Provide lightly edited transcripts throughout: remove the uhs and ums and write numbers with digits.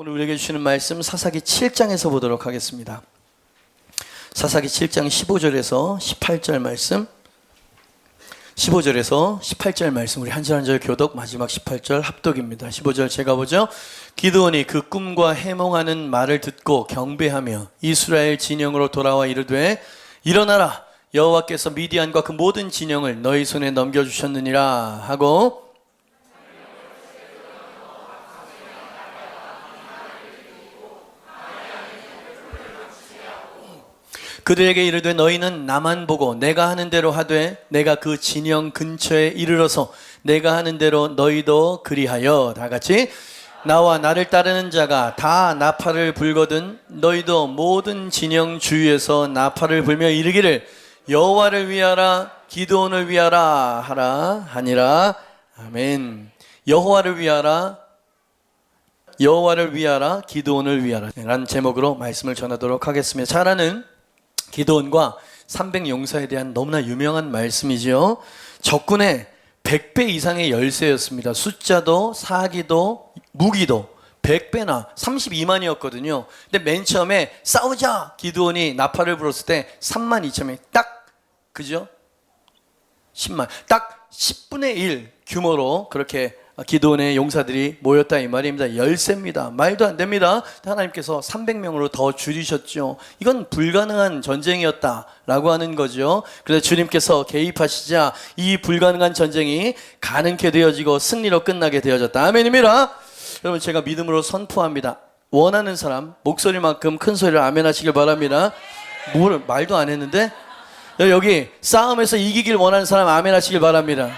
오늘 우리에게 주시는 말씀 사사기 7장에서 보도록 하겠습니다. 사사기 7장 15절에서 18절 말씀, 15절에서 18절 말씀, 우리 한 절 한 절 교독, 마지막 18절 합독입니다. 15절 제가 보죠. 기드온이 그 꿈과 해몽하는 말을 듣고 경배하며 이스라엘 진영으로 돌아와 이르되 일어나라, 여호와께서 미디안과 그 모든 진영을 너희 손에 넘겨주셨느니라 하고, 그들에게 이르되 너희는 나만 보고 내가 하는 대로 하되 내가 그 진영 근처에 이르러서 내가 하는 대로 너희도 그리하여. 다 같이 나와 나를 따르는 자가 다 나팔을 불거든 너희도 모든 진영 주위에서 나팔을 불며 이르기를 여호와를 위하라, 기드온을 위하라 하라 하니라. 아멘. 여호와를 위하라, 여호와를 위하라, 기드온을 위하라 라는 제목으로 말씀을 전하도록 하겠습니다. 잘 아는 기드온과 300용사에 대한 너무나 유명한 말씀이죠. 적군의 100배 이상의 열세였습니다. 숫자도 사기도 무기도 100배나 32만이었거든요. 근데 맨 처음에 싸우자 기드온이 나팔을 불었을 때 3만 2천명, 딱 그죠? 10만, 딱 10분의 1 규모로 그렇게 기드온의 용사들이 모였다 이 말입니다. 열세입니다. 말도 안 됩니다. 하나님께서 300명으로 더 줄이셨죠. 이건 불가능한 전쟁이었다라고 하는 거죠. 그래서 주님께서 개입하시자 이 불가능한 전쟁이 가능케 되어지고 승리로 끝나게 되어졌다. 아멘입니다. 여러분, 제가 믿음으로 선포합니다. 원하는 사람 목소리만큼 큰 소리로 아멘 하시길 바랍니다. 말도 안 했는데? 여기 싸움에서 이기길 원하는 사람 아멘 하시길 바랍니다.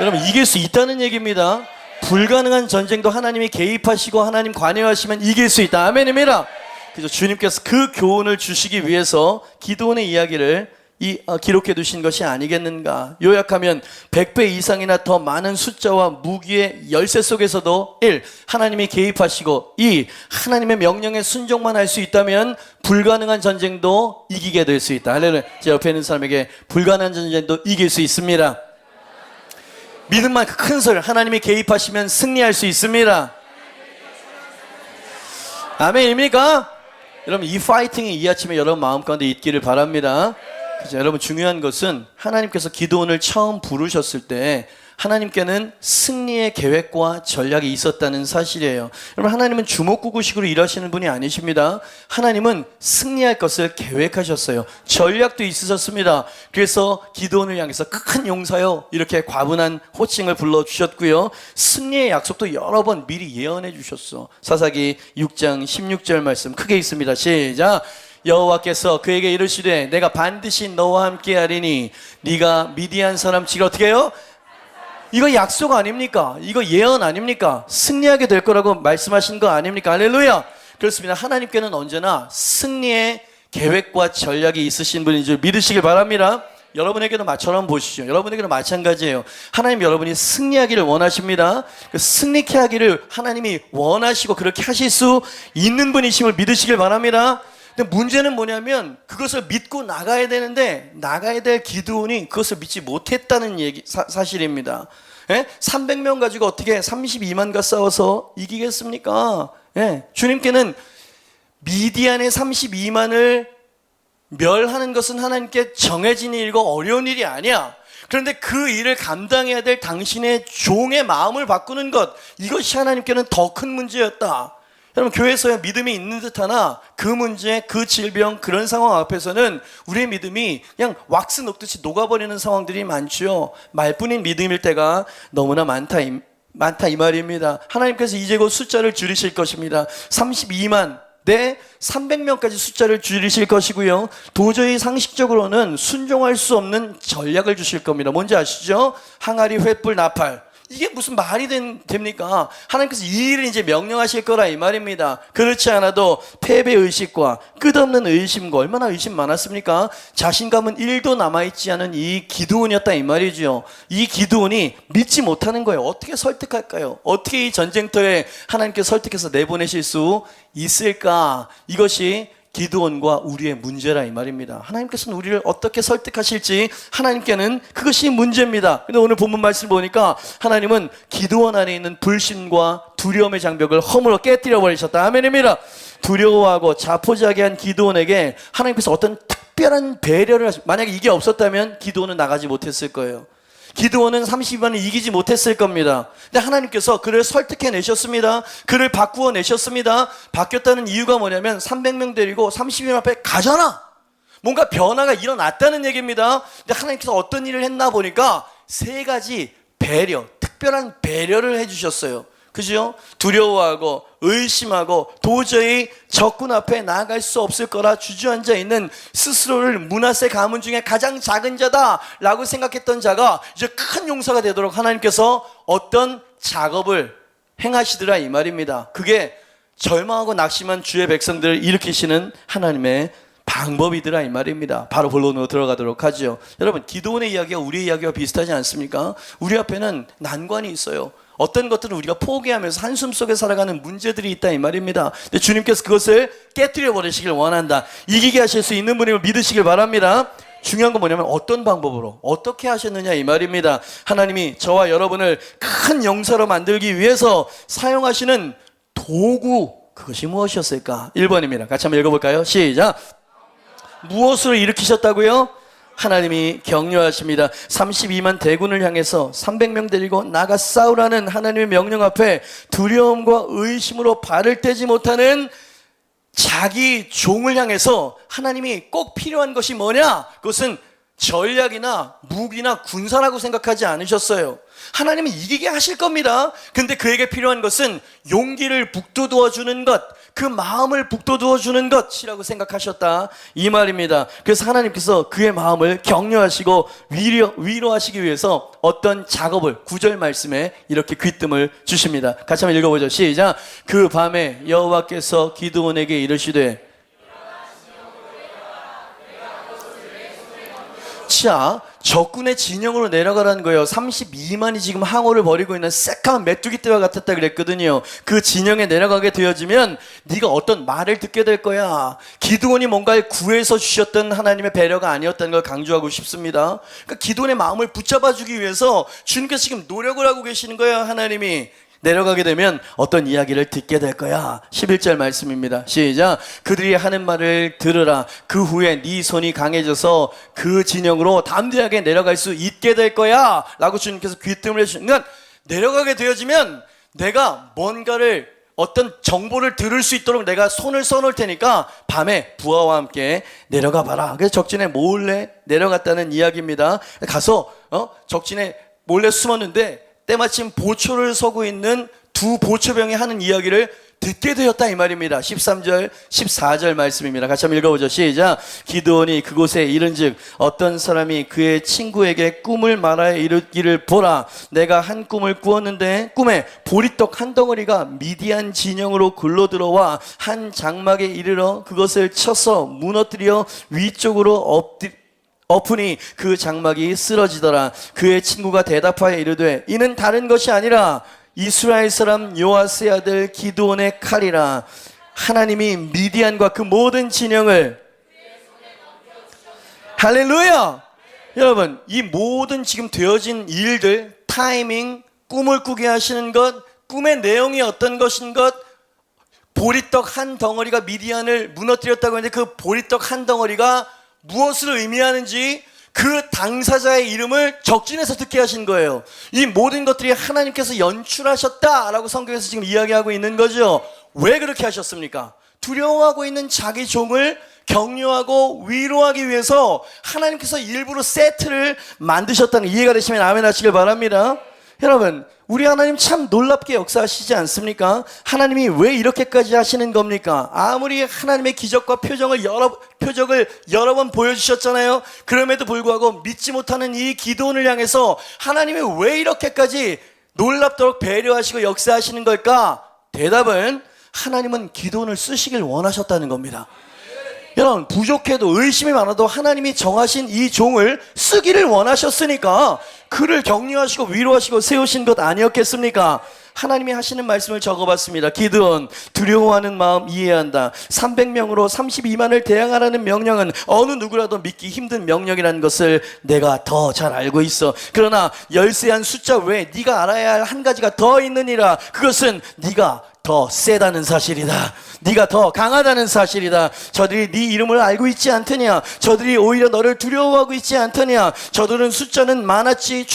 여러분, 이길 수 있다는 얘기입니다. 불가능한 전쟁도 하나님이 개입하시고 하나님 관여하시면 이길 수 있다. 아멘입니다. 그래서 주님께서 그 교훈을 주시기 위해서 기드온의 이야기를 기록해 두신 것이 아니겠는가. 요약하면 100배 이상이나 더 많은 숫자와 무기의 열세 속에서도 1. 하나님이 개입하시고 2. 하나님의 명령에 순종만 할 수 있다면 불가능한 전쟁도 이기게 될 수 있다. 할렐루야. 제 옆에 있는 사람에게 불가능한 전쟁도 이길 수 있습니다. 믿음만 큰 소리, 하나님이 개입하시면 승리할 수 있습니다. 아멘입니까? 여러분, 이 파이팅이 이 아침에 여러분 마음 가운데 있기를 바랍니다. 그죠? 여러분, 중요한 것은 하나님께서 기드온을 처음 부르셨을 때 하나님께는 승리의 계획과 전략이 있었다는 사실이에요. 여러분, 하나님은 주먹구구식으로 일하시는 분이 아니십니다. 하나님은 승리할 것을 계획하셨어요. 전략도 있으셨습니다. 그래서 기드온을 향해서 큰 용사요 이렇게 과분한 호칭을 불러주셨고요, 승리의 약속도 여러 번 미리 예언해 주셨어. 사사기 6장 16절 말씀 크게 있습니다. 시작. 여호와께서 그에게 이르시되 내가 반드시 너와 함께 하리니 네가 미디안 사람 치를 어떻게 해요? 이거 약속 아닙니까? 이거 예언 아닙니까? 승리하게 될 거라고 말씀하신 거 아닙니까? 할렐루야. 그렇습니다. 하나님께는 언제나 승리의 계획과 전략이 있으신 분인 줄 믿으시길 바랍니다. 여러분에게도 마처럼 보시죠. 여러분에게도 마찬가지예요. 하나님 여러분이 승리하기를 원하십니다. 승리케 하기를 하나님이 원하시고 그렇게 하실 수 있는 분이심을 믿으시길 바랍니다. 근데 문제는 뭐냐면 그것을 믿고 나가야 되는데 나가야 될 기드온이 그것을 믿지 못했다는 사실입니다. 300명 가지고 어떻게 32만과 싸워서 이기겠습니까? 주님께는 미디안의 32만을 멸하는 것은 하나님께 정해진 일이고 어려운 일이 아니야. 그런데 그 일을 감당해야 될 당신의 종의 마음을 바꾸는 것, 이것이 하나님께는 더 큰 문제였다. 여러분, 교회에서야 믿음이 있는 듯 하나 그 문제, 그 질병, 그런 상황 앞에서는 우리의 믿음이 그냥 왁스 녹듯이 녹아버리는 상황들이 많죠. 말뿐인 믿음일 때가 너무나 많다 이 말입니다. 하나님께서 이제 곧 숫자를 줄이실 것입니다. 32만 대 300명까지 숫자를 줄이실 것이고요, 도저히 상식적으로는 순종할 수 없는 전략을 주실 겁니다. 뭔지 아시죠? 항아리, 횃불, 나팔. 이게 무슨 말이 됩니까? 하나님께서 이 일을 이제 명령하실 거라 이 말입니다. 그렇지 않아도 패배의식과 끝없는 의심과, 얼마나 의심 많았습니까? 자신감은 1도 남아있지 않은 이 기드온이었다 이 말이죠. 이 기드온이 믿지 못하는 거예요. 어떻게 설득할까요? 어떻게 이 전쟁터에 하나님께서 설득해서 내보내실 수 있을까? 이것이 기드온과 우리의 문제라 이 말입니다. 하나님께서는 우리를 어떻게 설득하실지 하나님께는 그것이 문제입니다. 근데 오늘 본문 말씀 보니까 하나님은 기드온 안에 있는 불신과 두려움의 장벽을 허물어 깨뜨려 버리셨다. 아멘입니다. 두려워하고 자포자기한 기드온에게 하나님께서 어떤 특별한 배려를 만약에 이게 없었다면 기드온은 나가지 못했을 거예요. 기드온은 32만을 이기지 못했을 겁니다. 근데 하나님께서 그를 설득해 내셨습니다. 그를 바꾸어 내셨습니다. 바뀌었다는 이유가 뭐냐면 300명 데리고 32명 앞에 가잖아. 뭔가 변화가 일어났다는 얘기입니다. 근데 하나님께서 어떤 일을 했나 보니까 세 가지 배려, 특별한 배려를 해주셨어요. 그죠? 두려워하고 의심하고 도저히 적군 앞에 나아갈 수 없을 거라 주저앉아 있는 스스로를 므낫세 가문 중에 가장 작은 자다라고 생각했던 자가 이제 큰 용사가 되도록 하나님께서 어떤 작업을 행하시더라 이 말입니다. 그게 절망하고 낙심한 주의 백성들을 일으키시는 하나님의 방법이더라 이 말입니다. 바로 본론으로 들어가도록 하죠. 여러분, 기드온의 이야기가 우리의 이야기와 비슷하지 않습니까? 우리 앞에는 난관이 있어요. 어떤 것들은 우리가 포기하면서 한숨 속에 살아가는 문제들이 있다 이 말입니다. 근데 주님께서 그것을 깨뜨려 버리시길 원한다. 이기게 하실 수 있는 분임을 믿으시길 바랍니다. 중요한 건 뭐냐면 어떤 방법으로 어떻게 하셨느냐 이 말입니다. 하나님이 저와 여러분을 큰 용사로 만들기 위해서 사용하시는 도구, 그것이 무엇이었을까? 1번입니다. 같이 한번 읽어볼까요? 시작. 무엇으로 일으키셨다고요? 하나님이 격려하십니다. 32만 대군을 향해서 300명 데리고 나가 싸우라는 하나님의 명령 앞에 두려움과 의심으로 발을 떼지 못하는 자기 종을 향해서 하나님이 꼭 필요한 것이 뭐냐? 그것은 전략이나 무기나 군사라고 생각하지 않으셨어요. 하나님은 이기게 하실 겁니다. 근데 그에게 필요한 것은 용기를 북돋워 주는 것, 그 마음을 북돋워 주는 것이라고 생각하셨다 이 말입니다. 그래서 하나님께서 그의 마음을 격려하시고 위로하시기 위해서 어떤 작업을 9절 말씀에 이렇게 귀뜸을 주십니다. 같이 한번 읽어보죠. 시작. 그 밤에 여호와께서 기드온에게 이르시되, 자, 적군의 진영으로 내려가라는 거예요. 32만이 지금 항오를 벌이고 있는 새까만 메뚜기 떼와 같았다 그랬거든요. 그 진영에 내려가게 되어지면 네가 어떤 말을 듣게 될 거야. 기드온이 뭔가를 구해서 주셨던 하나님의 배려가 아니었다는 걸 강조하고 싶습니다. 그러니까 기드온의 마음을 붙잡아 주기 위해서 주님께서 지금 노력을 하고 계시는 거예요. 하나님이 내려가게 되면 어떤 이야기를 듣게 될 거야. 11절 말씀입니다. 시작. 그들이 하는 말을 들으라. 그 후에 네 손이 강해져서 그 진영으로 담대하게 내려갈 수 있게 될 거야 라고 주님께서 귀뜸을 해주시는 건, 내려가게 되어지면 내가 뭔가를 어떤 정보를 들을 수 있도록 내가 손을 써놓을 테니까 밤에 부하와 함께 내려가 봐라. 그래서 적진에 몰래 내려갔다는 이야기입니다. 가서 적진에 몰래 숨었는데 때마침 보초를 서고 있는 두 보초병이 하는 이야기를 듣게 되었다 이 말입니다. 13절 14절 말씀입니다. 같이 한번 읽어보죠. 시작. 기드온이 그곳에 이른즉 어떤 사람이 그의 친구에게 꿈을 말하여 이르기를, 보라, 내가 한 꿈을 꾸었는데 꿈에 보리떡 한 덩어리가 미디안 진영으로 굴러들어와 한 장막에 이르러 그것을 쳐서 무너뜨려 위쪽으로 엎으니 그 장막이 쓰러지더라. 그의 친구가 대답하여 이르되, 이는 다른 것이 아니라 이스라엘 사람 요아스의 아들 기드온의 칼이라. 하나님이 미디안과 그 모든 진영을, 할렐루야! 여러분, 이 모든 지금 되어진 일들, 타이밍, 꿈을 꾸게 하시는 것, 꿈의 내용이 어떤 것인 것, 보리떡 한 덩어리가 미디안을 무너뜨렸다고 했는데 그 보리떡 한 덩어리가 무엇을 의미하는지 그 당사자의 이름을 적진에서 듣게 하신 거예요. 이 모든 것들이 하나님께서 연출하셨다라고 성경에서 지금 이야기하고 있는 거죠. 왜 그렇게 하셨습니까? 두려워하고 있는 자기 종을 격려하고 위로하기 위해서 하나님께서 일부러 세트를 만드셨다는, 이해가 되시면 아멘 하시길 바랍니다. 여러분, 우리 하나님 참 놀랍게 역사하시지 않습니까? 하나님이 왜 이렇게까지 하시는 겁니까? 아무리 하나님의 기적과 표적을 여러 번 보여주셨잖아요. 그럼에도 불구하고 믿지 못하는 이 기드온을 향해서 하나님이 왜 이렇게까지 놀랍도록 배려하시고 역사하시는 걸까? 대답은, 하나님은 기드온을 쓰시길 원하셨다는 겁니다. 여러분, 부족해도 의심이 많아도 하나님이 정하신 이 종을 쓰기를 원하셨으니까 그를 격려하시고 위로하시고 세우신 것 아니었겠습니까? 하나님이 하시는 말씀을 적어봤습니다. 기드온, 두려워하는 마음 이해한다. 300명으로 32만을 대항하라는 명령은 어느 누구라도 믿기 힘든 명령이라는 것을 내가 더 잘 알고 있어. 그러나 열세한 숫자 외에 네가 알아야 할 한 가지가 더 있느니라. 그것은 네가 더 세다는 사실이다. 네가 더 강하다는 사실이다. 저들이 네 이름을 알고 있지 않더냐. 저들이 오히려 너를 두려워하고 있지 않더냐. 저들은 숫자만 많았지.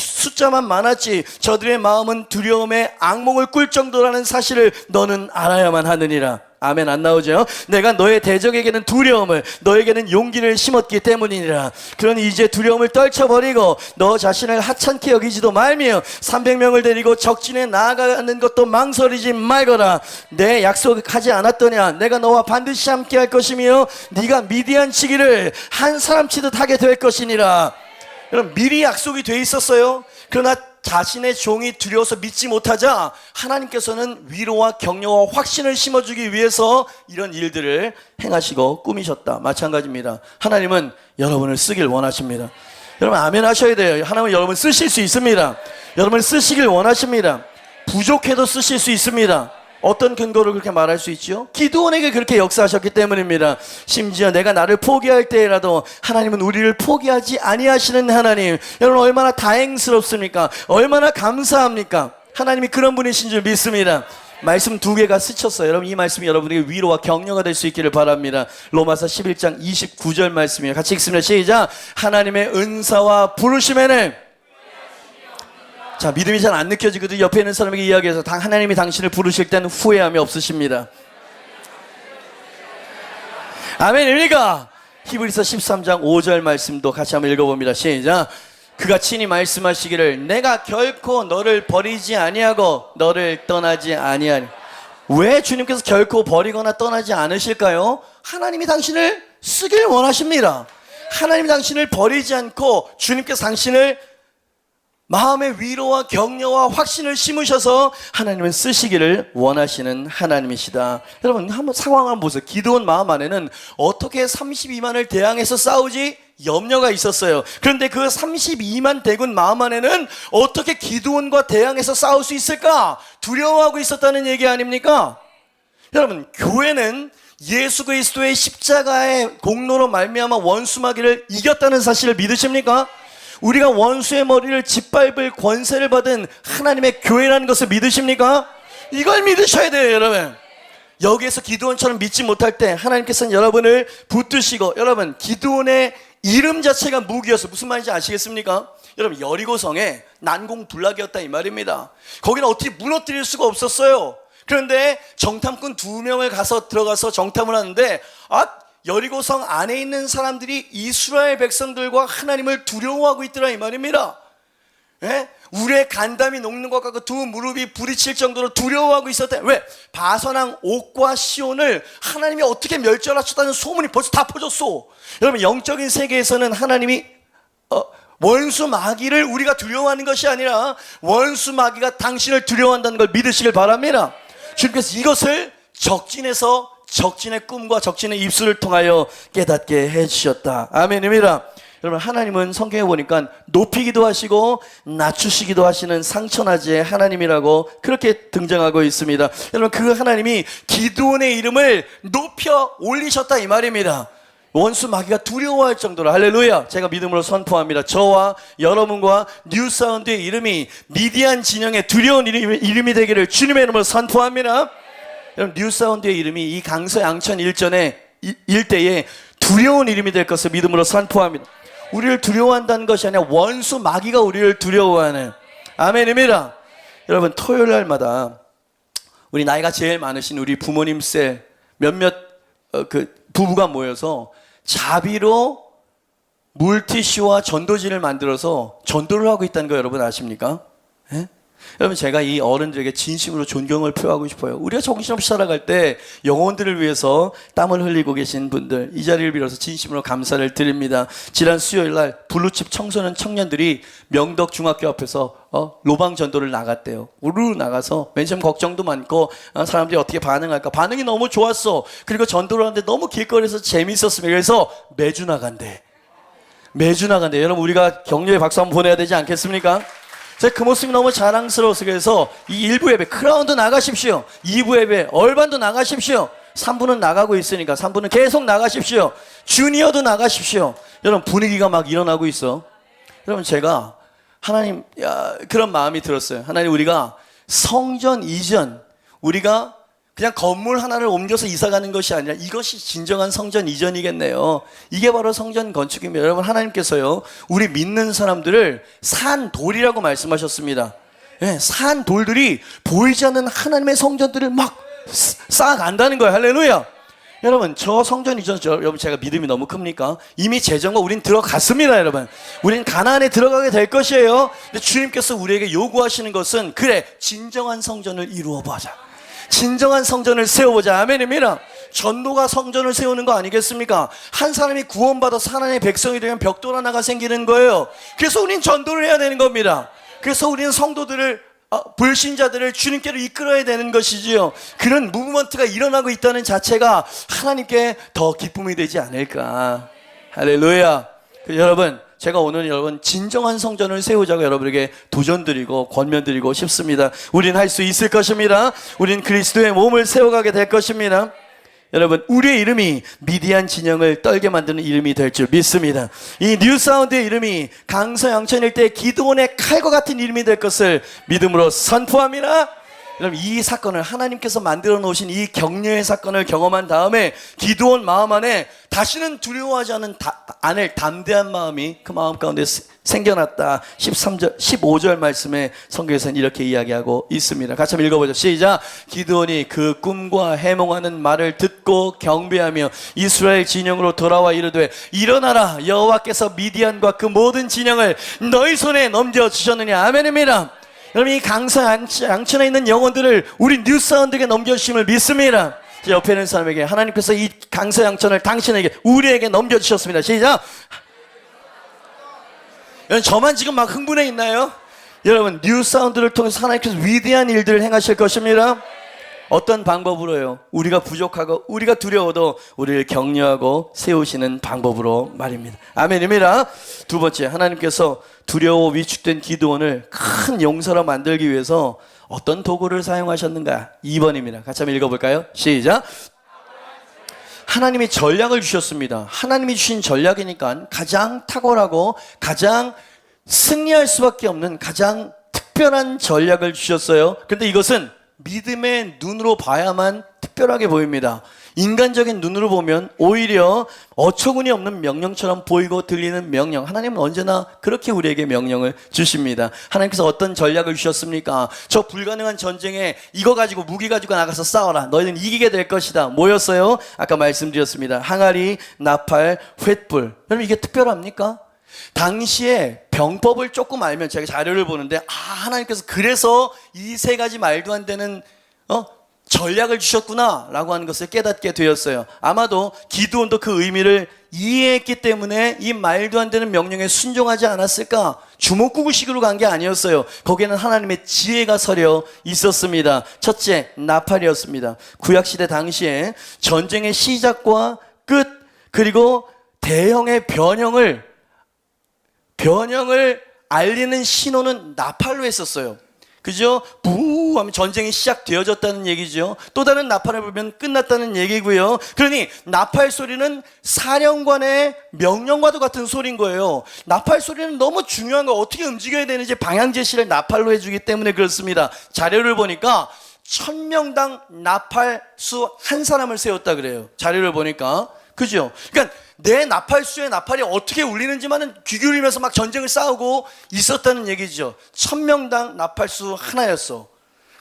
저들의 마음은 두려움에 악몽을 꿀 정도라는 사실을 너는 알아야만 하느니라. 아멘. 안 나오죠? 내가 너의 대적에게는 두려움을, 너에게는 용기를 심었기 때문이니라. 그러니 이제 두려움을 떨쳐버리고 너 자신을 하찮게 여기지도 말며 300명을 데리고 적진에 나아가는 것도 망설이지 말거라. 내 약속하지 않았더냐. 내가 너와 반드시 함께 할 것이며 네가 미디안 치기를 한 사람 치듯 하게 될 것이니라. 여러분, 미리 약속이 돼 있었어요. 그러나 자신의 종이 두려워서 믿지 못하자 하나님께서는 위로와 격려와 확신을 심어주기 위해서 이런 일들을 행하시고 꾸미셨다. 마찬가지입니다. 하나님은 여러분을 쓰길 원하십니다. 여러분 아멘 하셔야 돼요. 하나님은 여러분 쓰실 수 있습니다. 여러분을 쓰시길 원하십니다. 부족해도 쓰실 수 있습니다. 어떤 근거로 그렇게 말할 수 있죠? 기드온에게 그렇게 역사하셨기 때문입니다. 심지어 내가 나를 포기할 때라도 하나님은 우리를 포기하지 아니하시는 하나님. 여러분 얼마나 다행스럽습니까? 얼마나 감사합니까? 하나님이 그런 분이신 줄 믿습니다. 말씀 2개가 스쳤어요. 여러분 이 말씀이 여러분에게 위로와 격려가 될 수 있기를 바랍니다. 로마서 11장 29절 말씀이에요. 같이 읽습니다. 시작. 하나님의 은사와 부르심에는, 자, 믿음이 잘 안 느껴지거든요. 옆에 있는 사람에게 이야기해서 하나님이 당신을 부르실 때는 후회함이 없으십니다. 아멘입니까? 히브리서 13장 5절 말씀도 같이 한번 읽어봅니다. 시작. 그가 친히 말씀하시기를 내가 결코 너를 버리지 아니하고 너를 떠나지 아니하리. 왜 주님께서 결코 버리거나 떠나지 않으실까요? 하나님이 당신을 쓰길 원하십니다. 하나님이 당신을 버리지 않고 주님께서 당신을 마음의 위로와 격려와 확신을 심으셔서 하나님은 쓰시기를 원하시는 하나님이시다. 여러분 한번 상황을 한번 보세요. 기드온 마음 안에는 어떻게 32만을 대항해서 싸우지? 염려가 있었어요. 그런데 그 32만 대군 마음 안에는 어떻게 기드온과 대항해서 싸울 수 있을까? 두려워하고 있었다는 얘기 아닙니까? 여러분 교회는 예수 그리스도의 십자가의 공로로 말미암아 원수마귀를 이겼다는 사실을 믿으십니까? 우리가 원수의 머리를 짓밟을 권세를 받은 하나님의 교회라는 것을 믿으십니까? 이걸 믿으셔야 돼요, 여러분. 여기에서 기드온처럼 믿지 못할 때 하나님께서는 여러분을 붙드시고, 여러분 기드온의 이름 자체가 무기여서 무슨 말인지 아시겠습니까? 여러분 여리고성에 난공불락이었다 이 말입니다. 거기는 어떻게 무너뜨릴 수가 없었어요. 그런데 정탐꾼 2명을 들어가서 정탐을 하는데 여리고성 안에 있는 사람들이 이스라엘 백성들과 하나님을 두려워하고 있더라 이 말입니다. 예? 우리의 간담이 녹는 것 같고 두 무릎이 부딪힐 정도로 두려워하고 있었대. 왜? 바선왕 옥과 시온을 하나님이 어떻게 멸절하셨다는 소문이 벌써 다 퍼졌어. 여러분 영적인 세계에서는 하나님이 원수 마귀를 우리가 두려워하는 것이 아니라 원수 마귀가 당신을 두려워한다는 걸 믿으시길 바랍니다. 주님께서 이것을 적진의 꿈과 적진의 입술을 통하여 깨닫게 해주셨다. 아멘입니다. 여러분 하나님은 성경에 보니까 높이기도 하시고 낮추시기도 하시는 상천하지의 하나님이라고 그렇게 등장하고 있습니다. 여러분 그 하나님이 기드온의 이름을 높여 올리셨다 이 말입니다. 원수 마귀가 두려워할 정도로. 할렐루야. 제가 믿음으로 선포합니다. 저와 여러분과 뉴사운드의 이름이 미디안 진영의 두려운 이름이 되기를 주님의 이름으로 선포합니다. 여러분 뉴사운드의 이름이 이 강서 양천 일대에 두려운 이름이 될 것을 믿음으로 선포합니다. 우리를 두려워한다는 것이 아니라 원수 마귀가 우리를 두려워하는, 아멘입니다. 여러분 토요일 날마다 우리 나이가 제일 많으신 우리 부모님 셀 몇몇 부부가 모여서 자비로 물티슈와 전도지를 만들어서 전도를 하고 있다는 거 여러분 아십니까? 예? 여러분 제가 이 어른들에게 진심으로 존경을 표하고 싶어요. 우리가 정신없이 살아갈 때 영혼들을 위해서 땀을 흘리고 계신 분들, 이 자리를 빌어서 진심으로 감사를 드립니다. 지난 수요일 날 블루칩 청소년 청년들이 명덕 중학교 앞에서 로방 전도를 나갔대요. 우르르 나가서 맨 처음 걱정도 많고 사람들이 어떻게 반응할까. 반응이 너무 좋았어. 그리고 전도를 하는데 너무 길거리에서 재미있었습니다. 그래서 매주 나간대. 여러분 우리가 격려의 박수 한번 보내야 되지 않겠습니까? 제가 그 모습이 너무 자랑스러워서 그래서 이 1부 예배 크라운도 나가십시오. 2부 예배 얼반도 나가십시오. 3부는 나가고 있으니까 3부는 계속 나가십시오. 주니어도 나가십시오. 여러분 분위기가 막 일어나고 있어. 여러분 제가 하나님 그런 마음이 들었어요. 하나님 우리가 성전 이전 우리가 그냥 건물 하나를 옮겨서 이사 가는 것이 아니라 이것이 진정한 성전 이전이겠네요. 이게 바로 성전 건축입니다. 여러분 하나님께서요 우리 믿는 사람들을 산 돌이라고 말씀하셨습니다. 네, 산 돌들이 보이지 않는 하나님의 성전들을 막 쌓아간다는 거예요. 할렐루야. 여러분 저 성전 이전 여러분 제가 믿음이 너무 큽니까? 이미 재정과 우린 들어갔습니다. 여러분 우린 가나안에 들어가게 될 것이에요. 근데 주님께서 우리에게 요구하시는 것은 그래 진정한 성전을 이루어 보자. 진정한 성전을 세워보자. 아멘입니다. 전도가 성전을 세우는 거 아니겠습니까? 한 사람이 구원받아서 하나님의 백성이 되면 벽돌 하나가 생기는 거예요. 그래서 우린 전도를 해야 되는 겁니다. 그래서 우리는 성도들을 불신자들을 주님께로 이끌어야 되는 것이지요. 그런 무브먼트가 일어나고 있다는 자체가 하나님께 더 기쁨이 되지 않을까. 할렐루야. 여러분 제가 오늘 여러분 진정한 성전을 세우자고 여러분에게 도전드리고 권면드리고 싶습니다. 우린 할 수 있을 것입니다. 우린 그리스도의 몸을 세워가게 될 것입니다. 여러분 우리의 이름이 미디안 진영을 떨게 만드는 이름이 될 줄 믿습니다. 이 뉴사운드의 이름이 강서양천 일대의 기드온의 칼과 같은 이름이 될 것을 믿음으로 선포합니다. 여러분 이 사건을 하나님께서 만들어 놓으신 이 격려의 사건을 경험한 다음에 기드온 마음 안에 다시는 두려워하지 않을 담대한 마음이 그 마음 가운데 생겨났다. 15절 말씀에 성경에서는 이렇게 이야기하고 있습니다. 같이 한번 읽어보죠. 시작. 기드온이 그 꿈과 해몽하는 말을 듣고 경배하며 이스라엘 진영으로 돌아와 이르되 일어나라 여호와께서 미디안과 그 모든 진영을 너희 손에 넘겨주셨느냐. 아멘입니다. 여러분 이 강서 양천에 있는 영혼들을 우리 뉴사운드에게 넘겨주심을 믿습니다. 옆에 있는 사람에게 하나님께서 이 강서 양천을 당신에게 우리에게 넘겨주셨습니다. 시작. 여러분 저만 지금 막 흥분해 있나요? 여러분 뉴사운드를 통해서 하나님께서 위대한 일들을 행하실 것입니다. 어떤 방법으로요? 우리가 부족하고 우리가 두려워도 우리를 격려하고 세우시는 방법으로 말입니다. 아멘입니다. 두 번째, 하나님께서 두려워 위축된 기드온을 큰 용사로 만들기 위해서 어떤 도구를 사용하셨는가? 2번입니다. 같이 한번 읽어볼까요? 시작. 하나님이 전략을 주셨습니다. 하나님이 주신 전략이니까 가장 탁월하고 가장 승리할 수밖에 없는 가장 특별한 전략을 주셨어요. 그런데 이것은 믿음의 눈으로 봐야만 특별하게 보입니다. 인간적인 눈으로 보면 오히려 어처구니 없는 명령처럼 보이고 들리는 명령. 하나님은 언제나 그렇게 우리에게 명령을 주십니다. 하나님께서 어떤 전략을 주셨습니까? 저 불가능한 전쟁에 이거 가지고 무기 가지고 나가서 싸워라. 너희는 이기게 될 것이다. 뭐였어요? 아까 말씀드렸습니다. 항아리, 나팔, 횃불. 여러분 이게 특별합니까? 당시에 병법을 조금 알면 제가 자료를 보는데 하나님께서 그래서 이 세 가지 말도 안 되는 전략을 주셨구나 라고 하는 것을 깨닫게 되었어요. 아마도 기드온도 그 의미를 이해했기 때문에 이 말도 안 되는 명령에 순종하지 않았을까? 주먹구구식으로 간 게 아니었어요. 거기에는 하나님의 지혜가 서려 있었습니다. 첫째, 나팔이었습니다. 구약시대 당시에 전쟁의 시작과 끝 그리고 대형의 변형을 알리는 신호는 나팔로 했었어요. 그죠? 부 하면 전쟁이 시작되어졌다는 얘기죠. 또 다른 나팔을 불면 끝났다는 얘기고요. 그러니 나팔 소리는 사령관의 명령과도 같은 소리인 거예요. 나팔 소리는 너무 중요한 거, 어떻게 움직여야 되는지 방향 제시를 나팔로 해주기 때문에 그렇습니다. 자료를 보니까 1000명당 나팔수 한 사람을 세웠다 그래요. 자료를 보니까. 그죠? 그러니까 내 나팔수의 나팔이 어떻게 울리는지만은 귀 기울이면서 막 전쟁을 싸우고 있었다는 얘기죠. 1000명당 나팔수 하나였어.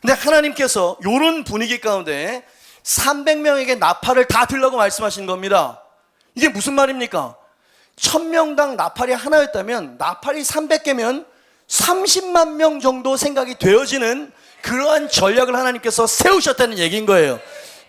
근데 하나님께서 이런 분위기 가운데 300명에게 나팔을 다 들라고 말씀하신 겁니다. 이게 무슨 말입니까? 1000명당 나팔이 하나였다면 나팔이 300개면 30만 명 정도 생각이 되어지는 그러한 전략을 하나님께서 세우셨다는 얘기인 거예요.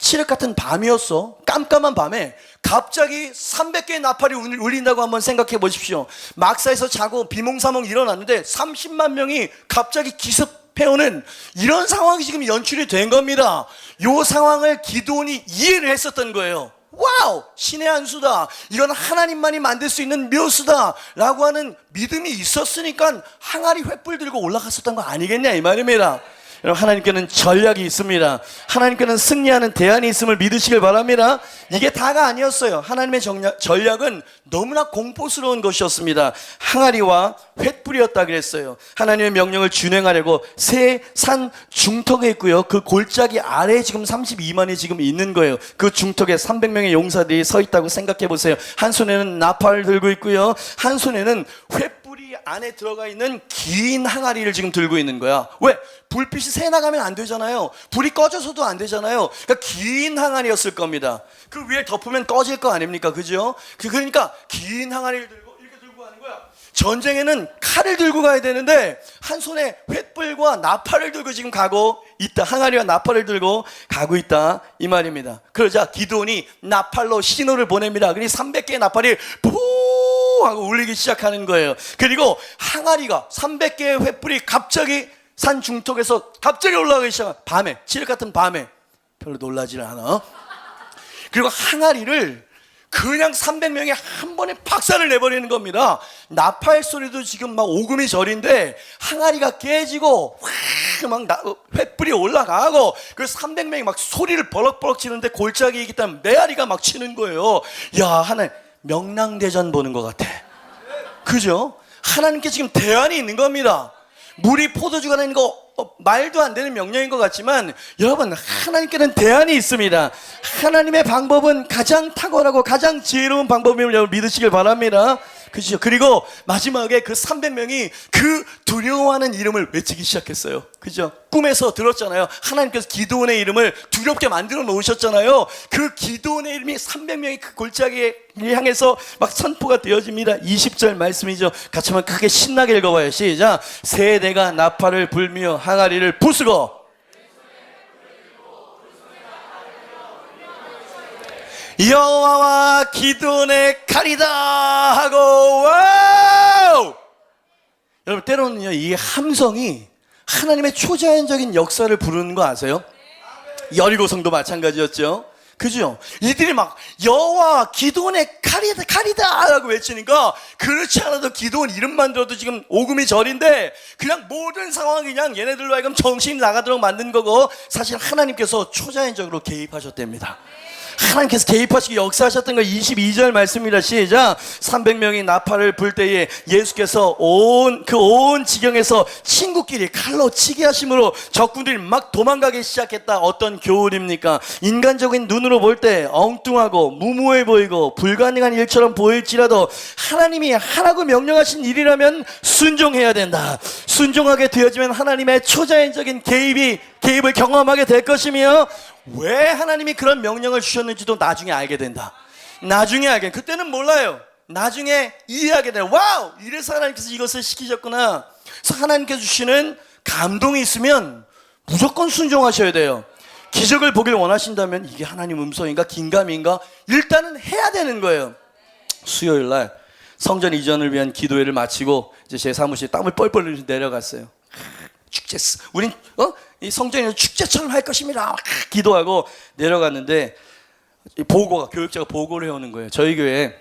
칠흑 같은 밤이었어. 깜깜한 밤에 갑자기 300개의 나팔이 울린다고 한번 생각해 보십시오. 막사에서 자고 비몽사몽 일어났는데 30만 명이 갑자기 기습해오는 이런 상황이 지금 연출이 된 겁니다. 이 상황을 기드온이 이해를 했었던 거예요. 와우, 신의 한 수다, 이건 하나님만이 만들 수 있는 묘수다 라고 하는 믿음이 있었으니까 항아리 횃불 들고 올라갔었던 거 아니겠냐 이 말입니다. 여러분, 하나님께는 전략이 있습니다. 하나님께는 승리하는 대안이 있음을 믿으시길 바랍니다. 이게 다가 아니었어요. 하나님의 전략은 너무나 공포스러운 것이었습니다. 항아리와 횃불이었다 그랬어요. 하나님의 명령을 준행하려고 새 산 중턱에 있고요, 그 골짜기 아래에 지금 32만이 지금 있는 거예요. 그 중턱에 300명의 용사들이 서 있다고 생각해 보세요. 한 손에는 나팔을 들고 있고요, 한 손에는 횃불이 안에 들어가 있는 긴 항아리를 지금 들고 있는 거야. 왜? 불빛이 새 나가면 안 되잖아요. 불이 꺼져서도 안 되잖아요. 그러니까 긴 항아리였을 겁니다. 그 위에 덮으면 꺼질 거 아닙니까? 그죠? 그러니까 긴 항아리를 들고 이렇게 들고 가는 거야. 전쟁에는 칼을 들고 가야 되는데 한 손에 횃불과 나팔을 들고 지금 가고 있다. 항아리와 나팔을 들고 가고 있다 이 말입니다. 그러자 기드온이 나팔로 신호를 보냅니다. 그러니 300개의 나팔이 푸 하고 울리기 시작하는 거예요. 그리고 항아리가 300개의 횃불이 갑자기 산 중턱에서 갑자기 올라가기 시작한 밤에, 칠흑 같은 밤에, 별로 놀라지는 않아. 그리고 항아리를 그냥 300명이 한 번에 박살을 내버리는 겁니다. 나팔 소리도 지금 막 오금이 저린데 항아리가 깨지고 막 횃불이 올라가고 그 300명이 막 소리를 버럭버럭 치는데 골짜기이기 때문에 메아리가 막 치는 거예요. 야, 하나님 명랑대전 보는 것 같아. 그죠? 하나님께 지금 대안이 있는 겁니다. 물이 포도주가 되는 거 말도 안 되는 명령인 것 같지만 여러분, 하나님께는 대안이 있습니다. 하나님의 방법은 가장 탁월하고 가장 지혜로운 방법임을 여러분 믿으시길 바랍니다. 그죠? 그리고 마지막에 그 300명이 그 두려워하는 이름을 외치기 시작했어요. 그죠? 꿈에서 들었잖아요. 하나님께서 기드온의 이름을 두렵게 만들어 놓으셨잖아요. 그 기드온의 이름이 300명이 그 골짜기에 향해서 막 선포가 되어집니다. 20절 말씀이죠. 같이 한번 크게 신나게 읽어봐요. 시작. 새 대가 나팔을 불며 항아리를 부수고 여호와와 기드온의 칼이다 하고, 와우! 여러분, 때로는요, 이 함성이 하나님의 초자연적인 역사를 부르는 거 아세요? 여리고성도 마찬가지였죠. 그죠? 이들이 막 여호와 기드온의 칼이다 라고 외치니까 그렇지 않아도 기드온 이름만 들어도 지금 오금이 저린데 그냥 모든 상황이 그냥 얘네들로 하여금 정신이 나가도록 만든 거고, 사실 하나님께서 초자연적으로 개입하셨답니다. 하나님께서 개입하시고 역사하셨던 거 22절 말씀입니다. 시작. 300명이 나팔을 불 때에 예수께서 온 지경에서 친구끼리 칼로 치게 하심으로 적군들이 막 도망가기 시작했다. 어떤 교훈입니까? 인간적인 눈으로 볼 때 엉뚱하고 무모해 보이고 불가능한 일처럼 보일지라도 하나님이 하라고 명령하신 일이라면 순종해야 된다. 순종하게 되어지면 하나님의 초자연적인 개입을 경험하게 될 것이며, 왜 하나님이 그런 명령을 주셨는지도 나중에 알게 된다. 나중에 알게, 그때는 몰라요. 나중에 이해하게 돼. 와우! 이래서 하나님께서 이것을 시키셨구나. 그래서 하나님께서 주시는 감동이 있으면 무조건 순종하셔야 돼요. 기적을 보길 원하신다면 이게 하나님 음성인가 긴가민가 일단은 해야 되는 거예요. 수요일 날 성전 이전을 위한 기도회를 마치고 이제 제 사무실에 땀을 뻘뻘 흘리면서 내려갔어요. 축제, 우린 이 성전에서 축제처럼 할 것입니다. 기도하고 내려갔는데 교육자가 보고를 해오는 거예요. 저희 교회에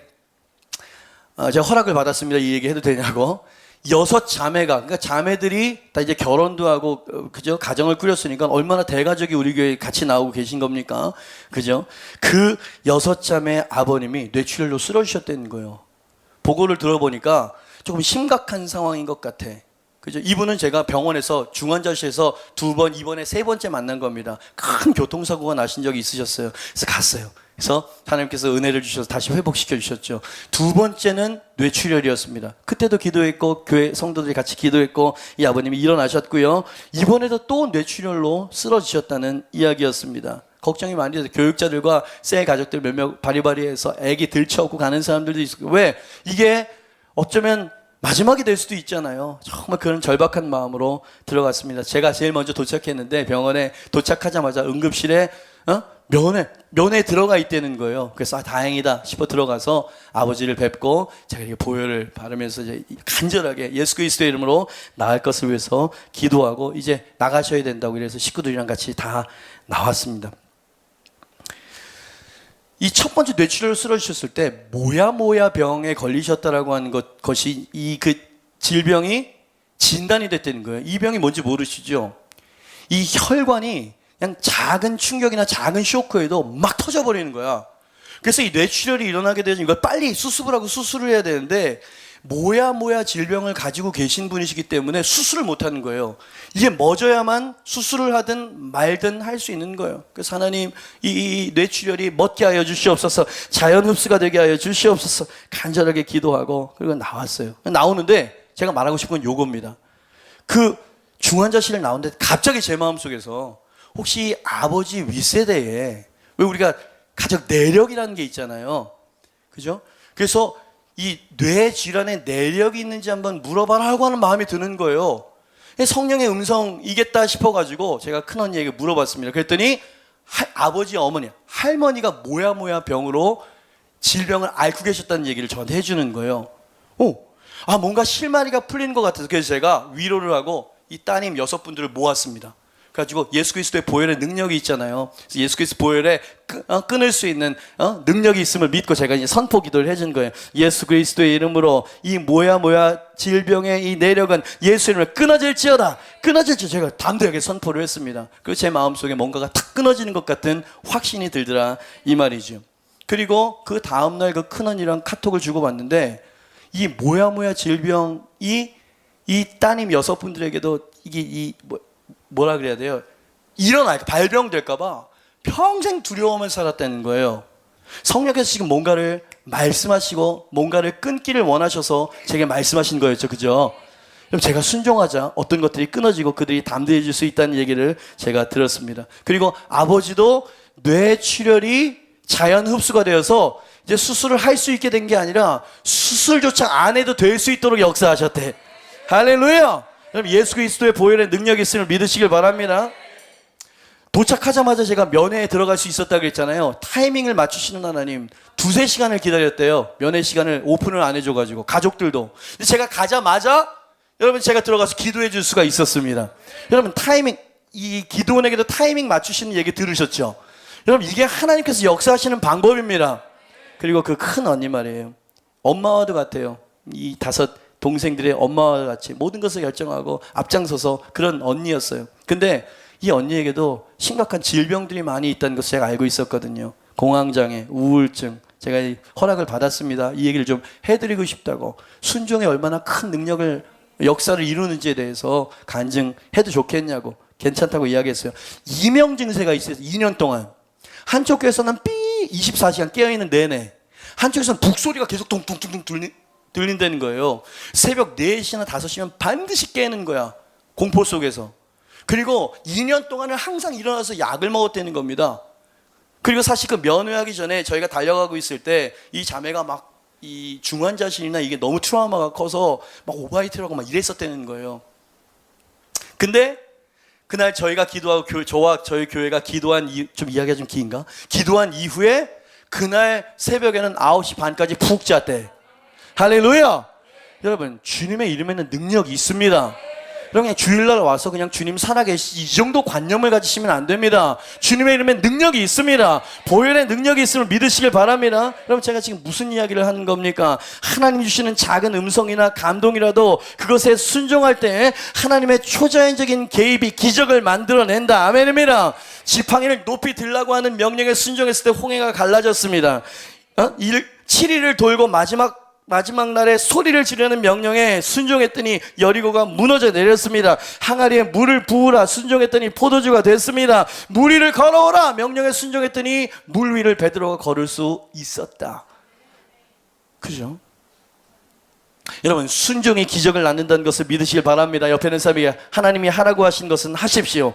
제가 허락을 받았습니다. 이 얘기 해도 되냐고. 6자매가, 그러니까 자매들이 다 이제 결혼도 하고 그죠? 가정을 꾸렸으니까 얼마나 대가족이 우리 교회에 같이 나오고 계신 겁니까? 그죠? 그 6자매 아버님이 뇌출혈로 쓰러지셨다는 거예요. 보고를 들어보니까 조금 심각한 상황인 것 같아. 그죠? 이분은 제가 병원에서 중환자실에서 2번, 이번에 3번째 만난 겁니다. 큰 교통사고가 나신 적이 있으셨어요. 그래서 갔어요. 그래서 하나님께서 은혜를 주셔서 다시 회복시켜 주셨죠. 2번째는 뇌출혈이었습니다. 그때도 기도했고 교회 성도들이 같이 기도했고 이 아버님이 일어나셨고요. 이번에도 또 뇌출혈로 쓰러지셨다는 이야기였습니다. 걱정이 많이 돼서 교육자들과 새 가족들 몇 명 바리바리해서 애기 들쳐업고 가는 사람들도 있고, 왜? 이게 어쩌면 마지막이 될 수도 있잖아요. 정말 그런 절박한 마음으로 들어갔습니다. 제가 제일 먼저 도착했는데 병원에 도착하자마자 응급실에 면회 들어가 있다는 거예요. 그래서 다행이다 싶어 들어가서 아버지를 뵙고 제가 이렇게 보혈을 바르면서 이제 간절하게 예수 그리스도의 이름으로 나을 것을 위해서 기도하고 이제 나가셔야 된다고 그래서 식구들이랑 같이 다 나왔습니다. 이 첫 번째 뇌출혈을 쓰러지셨을 때 뭐야 병에 걸리셨다라고 하는 것이 이 그 질병이 진단이 됐다는 거예요. 이 병이 뭔지 모르시죠? 이 혈관이 그냥 작은 충격이나 작은 쇼크에도 막 터져버리는 거야. 그래서 이 뇌출혈이 일어나게 되면 이걸 빨리 수습을 하고 수술을 해야 되는데 뭐야 질병을 가지고 계신 분이시기 때문에 수술을 못 하는 거예요. 이게 멎어야만 수술을 하든 말든 할 수 있는 거예요. 그래서 하나님 이 뇌출혈이 멎게 하여 주시옵소서, 자연 흡수가 되게 하여 주시옵소서 간절하게 기도하고 그리고 나왔어요. 나오는데 제가 말하고 싶은 건 요겁니다. 그 중환자실을 나오는데 갑자기 제 마음속에서 혹시 아버지 윗세대에 왜 우리가 가족 내력이라는 게 있잖아요. 그죠? 그래서 이 뇌 질환에 내력이 있는지 한번 물어봐라고 하는 마음이 드는 거예요. 성령의 음성이겠다 싶어가지고 제가 큰언니에게 물어봤습니다. 그랬더니 아버지, 어머니, 할머니가 뭐야 병으로 질병을 앓고 계셨다는 얘기를 저한테 해주는 거예요. 뭔가 실마리가 풀리는 것 같아서 그래서 제가 위로를 하고 이 따님 6분들을 모았습니다. 가지고 예수 그리스도의 보혈의 능력이 있잖아요. 그래서 예수 그리스도 보혈에 끊을 수 있는 능력이 있음을 믿고 제가 이제 선포 기도를 해준 거예요. 예수 그리스도의 이름으로 이 뭐야 질병의 이 내력은 예수 이름으로 끊어질지어다. 제가 담대하게 선포를 했습니다. 그리고 제 마음속에 뭔가가 탁 끊어지는 것 같은 확신이 들더라 이 말이죠. 그리고 그 다음날 그 큰언니랑 카톡을 주고받는데 이 뭐야 질병이 이 따님 6분들에게도 이게 뭐라 그래야 돼요? 발병될까봐 평생 두려움을 살았다는 거예요. 성령께서 지금 뭔가를 말씀하시고 뭔가를 끊기를 원하셔서 제게 말씀하신 거였죠. 그죠? 그럼 제가 순종하자 어떤 것들이 끊어지고 그들이 담대해질 수 있다는 얘기를 제가 들었습니다. 그리고 아버지도 뇌출혈이 자연 흡수가 되어서 이제 수술을 할 수 있게 된 게 아니라 수술조차 안 해도 될 수 있도록 역사하셨대. 할렐루야! 그럼 예수 그리스도의 보혈의 능력이 있음을 믿으시길 바랍니다. 도착하자마자 제가 면회에 들어갈 수 있었다고 했잖아요. 타이밍을 맞추시는 하나님 2-3시간을 기다렸대요. 면회 시간을 오픈을 안 해줘가지고 가족들도. 근데 제가 가자마자 여러분 제가 들어가서 기도해 줄 수가 있었습니다. 여러분 이 기도원에게도 타이밍 맞추시는 얘기 들으셨죠? 여러분 이게 하나님께서 역사하시는 방법입니다. 그리고 그 큰 언니 말이에요. 엄마와도 같아요. 이 5 동생들의 엄마와 같이 모든 것을 결정하고 앞장서서 그런 언니였어요. 근데 이 언니에게도 심각한 질병들이 많이 있다는 것을 제가 알고 있었거든요. 공황장애, 우울증. 제가 허락을 받았습니다. 이 얘기를 좀 해드리고 싶다고. 순종에 얼마나 큰 능력을, 역사를 이루는지에 대해서 간증해도 좋겠냐고. 괜찮다고 이야기했어요. 이명 증세가 있어요. 2년 동안. 한쪽 귀에서는 24시간 깨어있는 내내. 한쪽에서는 북소리가 계속 둥둥둥둥 들린다는 거예요. 새벽 4시나 5시면 반드시 깨는 거야. 공포 속에서. 그리고 2년 동안은 항상 일어나서 약을 먹었다는 겁니다. 그리고 사실 그 면회하기 전에 저희가 달려가고 있을 때 이 자매가 막 이 중환자실이나 이게 너무 트라우마가 커서 막 오바이트라고 막 이랬었다는 거예요. 근데 그날 저희가 기도하고 저와 저희 교회가 기도한 좀 이야기가 좀 긴가? 기도한 이후에 그날 새벽에는 9시 반까지 푹 잤대. 할렐루야! 여러분 주님의 이름에는 능력이 있습니다. 그냥 주일날 와서 그냥 주님 살아계시 이 정도 관념을 가지시면 안 됩니다. 주님의 이름에 능력이 있습니다. 보혈의 능력이 있음을 믿으시길 바랍니다. 여러분 제가 지금 무슨 이야기를 하는 겁니까? 하나님 주시는 작은 음성이나 감동이라도 그것에 순종할 때 하나님의 초자연적인 개입이 기적을 만들어낸다. 아멘입니다. 지팡이를 높이 들라고 하는 명령에 순종했을 때 홍해가 갈라졌습니다. 7일을 돌고 마지막 날에 소리를 지르는 명령에 순종했더니 여리고가 무너져 내렸습니다. 항아리에 물을 부으라 순종했더니 포도주가 됐습니다. 물 위를 걸어오라 명령에 순종했더니 물 위를 베드로가 걸을 수 있었다. 그죠? 여러분 순종이 기적을 낳는다는 것을 믿으시길 바랍니다. 옆에 있는 사람에게 하나님이 하라고 하신 것은 하십시오.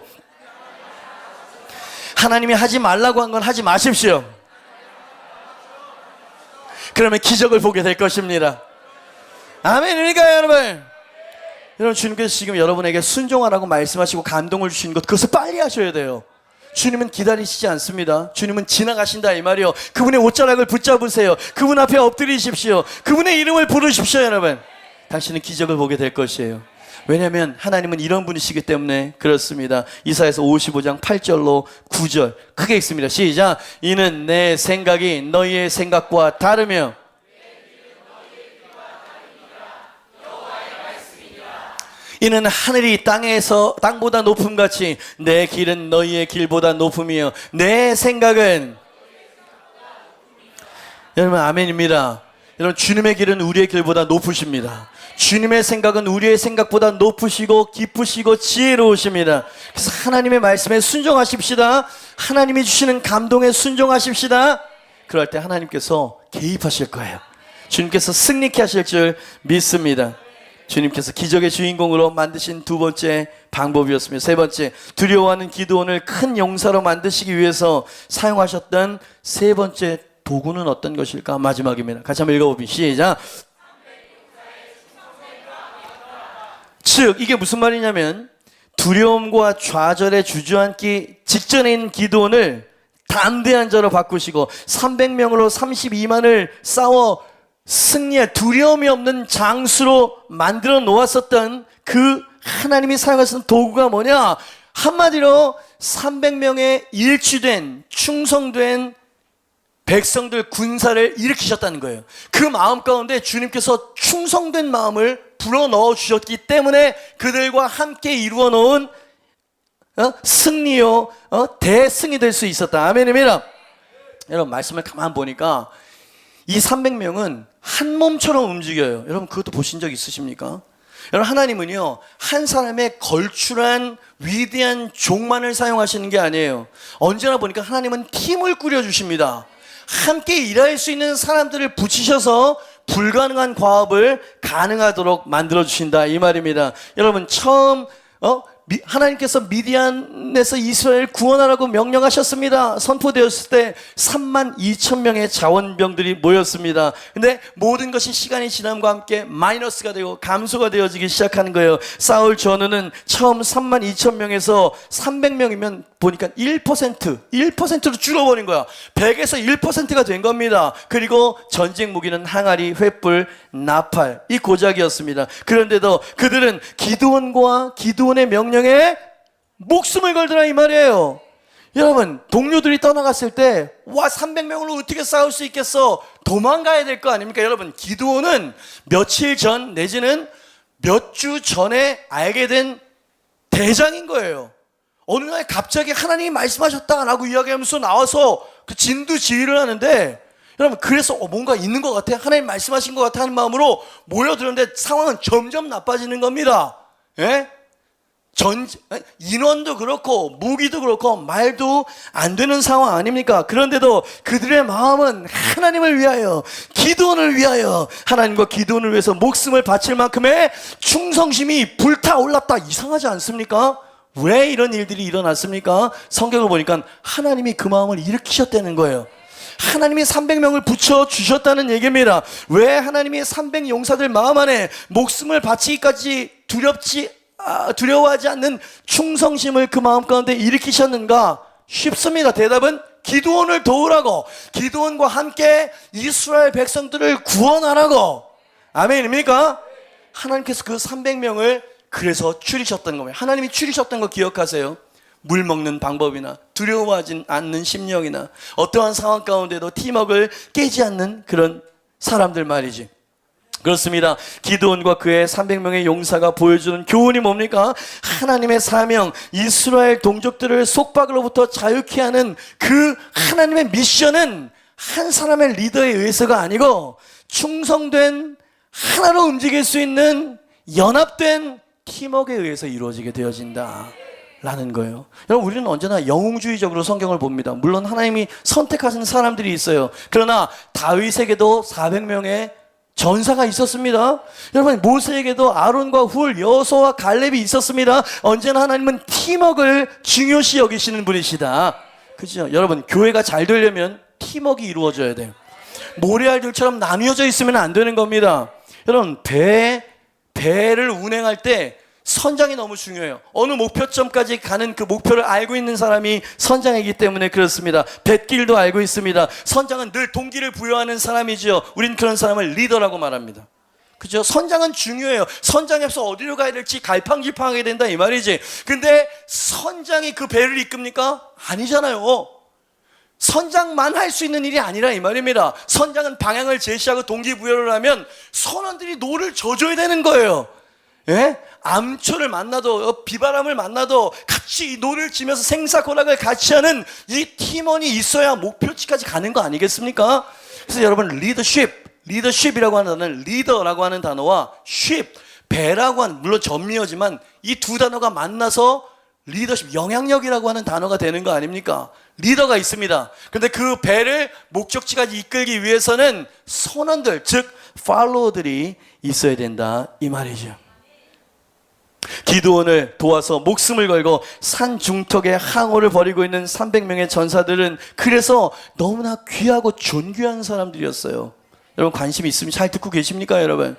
하나님이 하지 말라고 한 건 하지 마십시오. 그러면 기적을 보게 될 것입니다. 아멘이니까요, 여러분. 여러분 주님께서 지금 여러분에게 순종하라고 말씀하시고 감동을 주시는 것, 그것을 빨리 하셔야 돼요. 주님은 기다리시지 않습니다. 주님은 지나가신다 이 말이요. 그분의 옷자락을 붙잡으세요. 그분 앞에 엎드리십시오. 그분의 이름을 부르십시오. 여러분 당신은 기적을 보게 될 것이에요. 왜냐하면 하나님은 이런 분이시기 때문에 그렇습니다. 이사야서 55장 8절로 9절 크게 읽습니다. 시작. 이는 내 생각이 너희의 생각과 다르며 이는 하늘이 땅보다 높음같이 내 길은 너희의 길보다 높음이요 내 생각은 여러분 아멘입니다. 여러분 주님의 길은 우리의 길보다 높으십니다. 주님의 생각은 우리의 생각보다 높으시고 기쁘시고 지혜로우십니다. 그래서 하나님의 말씀에 순종하십시다. 하나님이 주시는 감동에 순종하십시다. 그럴 때 하나님께서 개입하실 거예요. 주님께서 승리케 하실 줄 믿습니다. 주님께서 기적의 주인공으로 만드신 두 번째 방법이었으며, 세 번째, 두려워하는 기드온을 큰 용사로 만드시기 위해서 사용하셨던 세 번째 도구는 어떤 것일까? 마지막입니다. 같이 한번 읽어보기 시작. 즉 이게 무슨 말이냐면 두려움과 좌절에 주저앉기 직전에 있는 기드온을 담대한 자로 바꾸시고 300명으로 32만을 싸워 승리의 두려움이 없는 장수로 만들어 놓았었던 그 하나님이 사용하신 도구가 뭐냐? 한마디로 300명의 일치된 충성된 백성들 군사를 일으키셨다는 거예요. 그 마음 가운데 주님께서 충성된 마음을 불어넣어 주셨기 때문에 그들과 함께 이루어 놓은 승리요 대승이 될 수 있었다. 아멘입니다. 여러분 말씀을 가만 보니까 이 300명은 한 몸처럼 움직여요. 여러분 그것도 보신 적 있으십니까? 여러분 하나님은요 한 사람의 걸출한 위대한 종만을 사용하시는 게 아니에요. 언제나 보니까 하나님은 팀을 꾸려주십니다. 함께 일할 수 있는 사람들을 붙이셔서 불가능한 과업을 가능하도록 만들어주신다 이 말입니다. 여러분 처음 하나님께서 미디안에서 이스라엘 구원하라고 명령하셨습니다. 선포되었을 때 32,000명의 자원병들이 모였습니다. 근데 모든 것이 시간이 지남과 함께 마이너스가 되고 감소가 되어지기 시작하는 거예요. 사울 전우는 처음 32,000명에서 300명이면 보니까 1%로 줄어버린 거야. 100에서 1%가 된 겁니다. 그리고 전쟁 무기는 항아리, 횃불, 나팔 이 고작이었습니다. 그런데도 그들은 기드온의 명령에 목숨을 걸더라 이 말이에요. 여러분 동료들이 떠나갔을 때 300명으로 어떻게 싸울 수 있겠어? 도망가야 될 거 아닙니까? 여러분 기드온은 며칠 전 내지는 몇 주 전에 알게 된 대장인 거예요. 어느 날 갑자기 하나님이 말씀하셨다라고 이야기하면서 나와서 그 진두지휘를 하는데, 여러분 그래서 뭔가 있는 것 같아, 하나님 말씀하신 것 같아 하는 마음으로 모여들었는데 상황은 점점 나빠지는 겁니다. 예? 인원도 그렇고 무기도 그렇고 말도 안 되는 상황 아닙니까? 그런데도 그들의 마음은 하나님을 위하여, 기드온을 위하여, 하나님과 기드온을 위해서 목숨을 바칠 만큼의 충성심이 불타올랐다. 이상하지 않습니까? 왜 이런 일들이 일어났습니까? 성경을 보니까 하나님이 그 마음을 일으키셨다는 거예요. 하나님이 300명을 붙여주셨다는 얘기입니다. 왜 하나님이 300용사들 마음 안에 목숨을 바치기까지 두려워하지 않는 충성심을 그 마음 가운데 일으키셨는가? 쉽습니다. 대답은 기드온을 도우라고, 기드온과 함께 이스라엘 백성들을 구원하라고. 아멘입니까? 하나님께서 그 300명을 그래서 추리셨던 겁니다. 하나님이 추리셨던 거 기억하세요? 물 먹는 방법이나 두려워하지 않는 심령이나 어떠한 상황 가운데도 팀워크를 깨지 않는 그런 사람들 말이지. 그렇습니다. 기드온과 그의 300명의 용사가 보여주는 교훈이 뭡니까? 하나님의 사명, 이스라엘 동족들을 속박으로부터 자유케 하는 그 하나님의 미션은 한 사람의 리더에 의해서가 아니고 충성된, 하나로 움직일 수 있는 연합된 팀워크에 의해서 이루어지게 되어진다 라는 거예요. 여러분 우리는 언제나 영웅주의적으로 성경을 봅니다. 물론 하나님이 선택하신 사람들이 있어요. 그러나 다윗에게도 400명의 전사가 있었습니다. 여러분 모세에게도 아론과 훌, 여호수아와 갈렙이 있었습니다. 언제나 하나님은 팀워크를 중요시 여기시는 분이시다. 그죠? 여러분 교회가 잘 되려면 팀워크가 이루어져야 돼요. 모래알들처럼 나뉘어져 있으면 안 되는 겁니다. 여러분 배를 운행할 때 선장이 너무 중요해요. 어느 목표점까지 가는 그 목표를 알고 있는 사람이 선장이기 때문에 그렇습니다. 뱃길도 알고 있습니다. 선장은 늘 동기를 부여하는 사람이지요. 우린 그런 사람을 리더라고 말합니다. 그죠? 선장은 중요해요. 선장에서 어디로 가야 될지 갈팡질팡하게 된다 이 말이지. 근데 선장이 그 배를 이끕니까? 아니잖아요. 선장만 할 수 있는 일이 아니라 이 말입니다. 선장은 방향을 제시하고 동기부여를 하면 선원들이 노를 져줘야 되는 거예요. 예? 암초를 만나도 비바람을 만나도 같이 이 노를 지면서 생사고락을 같이 하는 이 팀원이 있어야 목표치까지 가는 거 아니겠습니까? 그래서 여러분 리더십이라고 하는 단어는 리더라고 하는 단어와 쉽, 배라고 하는, 물론 전미어지만 이 두 단어가 만나서 리더십, 영향력이라고 하는 단어가 되는 거 아닙니까? 리더가 있습니다. 근데 그 배를 목적지까지 이끌기 위해서는 선원들, 즉 팔로워들이 있어야 된다 이 말이죠. 기드온을 도와서 목숨을 걸고 산 중턱에 항오를 벌이고 있는 300명의 전사들은 그래서 너무나 귀하고 존귀한 사람들이었어요. 여러분 관심 있으면 잘 듣고 계십니까 여러분?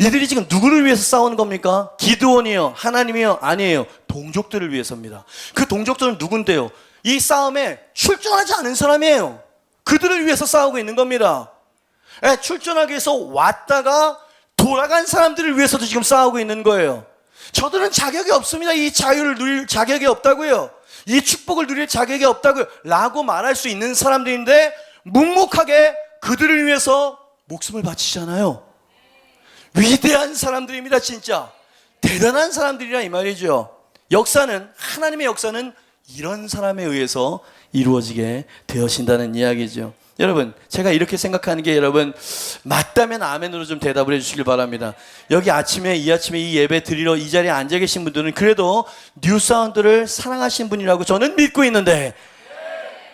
이들이 지금 누구를 위해서 싸우는 겁니까? 기드온이요? 하나님이요? 아니에요. 동족들을 위해서입니다. 그 동족들은 누군데요? 이 싸움에 출전하지 않은 사람이에요. 그들을 위해서 싸우고 있는 겁니다. 출전하기 위해서 왔다가 돌아간 사람들을 위해서도 지금 싸우고 있는 거예요. 저들은 자격이 없습니다. 이 자유를 누릴 자격이 없다고요. 이 축복을 누릴 자격이 없다고요. 라고 말할 수 있는 사람들인데 묵묵하게 그들을 위해서 목숨을 바치잖아요. 위대한 사람들입니다. 진짜 대단한 사람들이라 이 말이죠. 역사는, 하나님의 역사는 이런 사람에 의해서 이루어지게 되어진다는 이야기죠. 여러분, 제가 이렇게 생각하는 게 여러분 맞다면 아멘으로 좀 대답을 해주시길 바랍니다. 여기 이 아침에 이 예배 드리러 이 자리에 앉아 계신 분들은 그래도 뉴사운드를 사랑하신 분이라고 저는 믿고 있는데,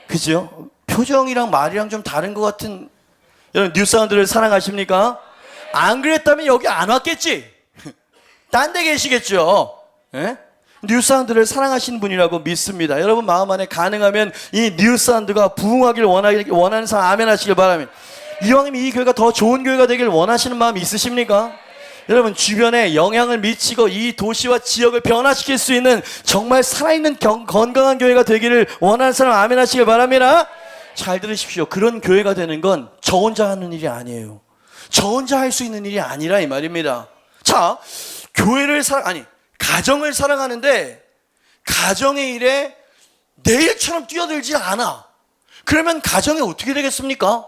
그죠? 표정이랑 말이랑 좀 다른 것 같은. 여러분 뉴사운드를 사랑하십니까? 안 그랬다면 여기 안 왔겠지. 딴 데 계시겠죠. 예? 뉴사운드를 사랑하시는 분이라고 믿습니다. 여러분 마음 안에 가능하면 이 뉴사운드가 부흥하길 원하는 사람 아멘 하시길 바랍니다. 이왕이면 이 교회가 더 좋은 교회가 되길 원하시는 마음 있으십니까? 여러분 주변에 영향을 미치고 이 도시와 지역을 변화시킬 수 있는 정말 살아있는 건강한 교회가 되기를 원하는 사람 아멘 하시길 바랍니다. 잘 들으십시오. 그런 교회가 되는 건 저 혼자 하는 일이 아니에요. 저 혼자 할 수 있는 일이 아니라 이 말입니다. 자, 가정을 사랑하는데 가정의 일에 내일처럼 뛰어들지 않아. 그러면 가정이 어떻게 되겠습니까?